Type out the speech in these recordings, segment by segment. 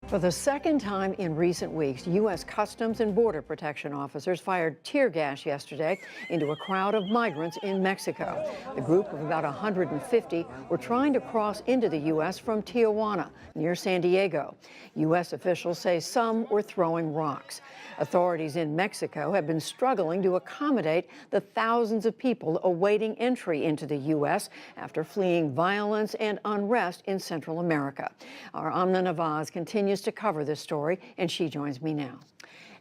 For the second time in recent weeks, U.S. Customs and Border Protection officers fired tear gas yesterday into a crowd of migrants in Mexico. The group of about 150 were trying to cross into the U.S. from Tijuana, near San Diego. U.S. officials say some were throwing rocks. Authorities in Mexico have been struggling to accommodate the thousands of people awaiting entry into the U.S. after fleeing violence and unrest in Central America. Our Amna Nawaz continues to cover this story, and she joins me now.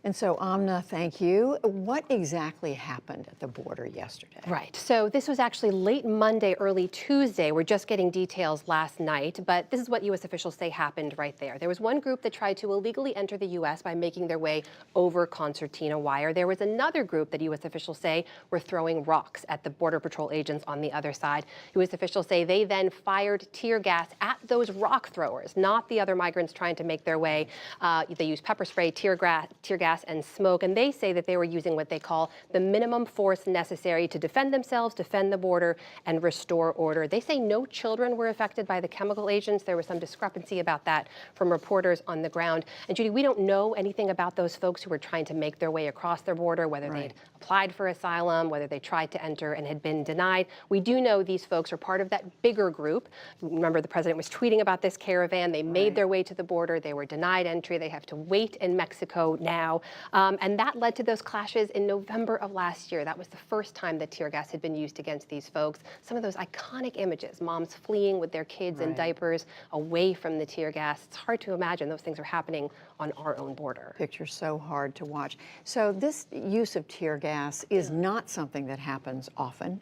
And so, Amna, thank you. What exactly happened at the border yesterday? Right. So this was actually late Monday, early Tuesday. We're just getting details last night, but this is what U.S. officials say happened right there. There was one group that tried to illegally enter the U.S. by making their way over concertina wire. There was another group that U.S. officials say were throwing rocks at the Border Patrol agents on the other side. U.S. officials say they then fired tear gas at those rock throwers, not the other migrants trying to make their way. They used pepper spray, tear gas, and smoke, and they say that they were using what they call the minimum force necessary to defend themselves, defend the border, and restore order. They say no children were affected by the chemical agents. There was some discrepancy about that from reporters on the ground. And Judy, we don't know anything about those folks who were trying to make their way across their border, whether they'd applied for asylum, whether they tried to enter and had been denied. We do know these folks are part of that bigger group. Remember, the president was tweeting about this caravan. They made their way to the border. They were denied entry. They have to wait in Mexico now. And that led to those clashes in November of last year. That was the first time that tear gas had been used against these folks. Some of those iconic images, moms fleeing with their kids in diapers away from the tear gas. It's hard to imagine those things are happening on our own border. Pictures so hard to watch. So this use of tear gas is not something that happens often.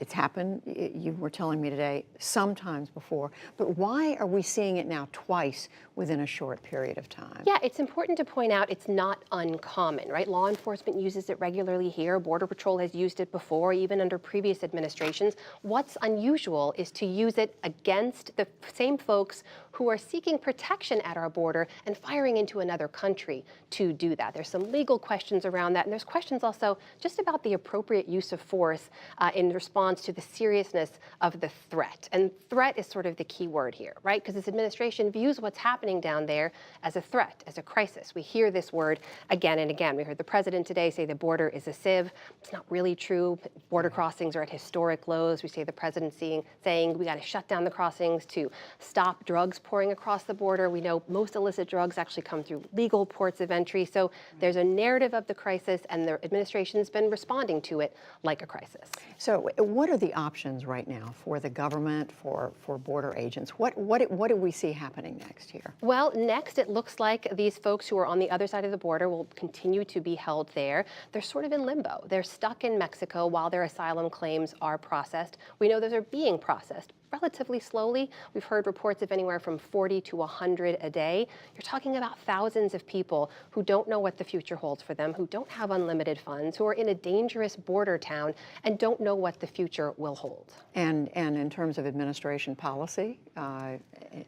It's happened, you were telling me today, sometimes before. But why are we seeing it now twice within a short period of time? Yeah, it's important to point out it's not uncommon, right? Law enforcement uses it regularly here. Border Patrol has used it before, even under previous administrations. What's unusual is to use it against the same folks who are seeking protection at our border and firing into another country to do that. There's some legal questions around that, and there's questions also just about the appropriate use of force in response to the seriousness of the threat. And threat is sort of the key word here, right? Because this administration views what's happening down there as a threat, as a crisis. We hear this word again and again. We heard the president today say the border is a sieve. It's not really true. Border crossings are at historic lows. We see the president saying we got to shut down the crossings to stop drugs pouring across the border. We know most illicit drugs actually come through legal ports of entry. So there's a narrative of the crisis, and the administration's been responding to it like a crisis. So what are the options right now for the government, for border agents? What do we see happening next here? Well, next it looks like these folks who are on the other side of the border will continue to be held there. They're sort of in limbo. They're stuck in Mexico while their asylum claims are processed. We know those are being processed relatively slowly. We've heard reports of anywhere from 40 to 100 a day. You're talking about thousands of people who don't know what the future holds for them, who don't have unlimited funds, who are in a dangerous border town and don't know what the future will hold. And in terms of administration policy,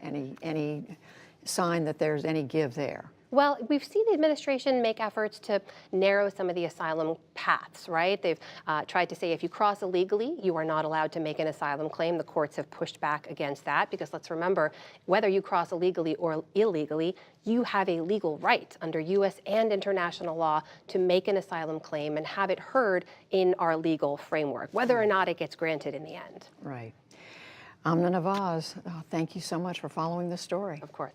any sign that there's any give there? Well, we've seen the administration make efforts to narrow some of the asylum paths, right? They've tried to say if you cross illegally, you are not allowed to make an asylum claim. The courts have pushed back against that because let's remember, whether you cross illegally or illegally, you have a legal right under U.S. and international law to make an asylum claim and have it heard in our legal framework, whether or not it gets granted in the end. Right. Amna Nawaz, thank you so much for following this story. Of course.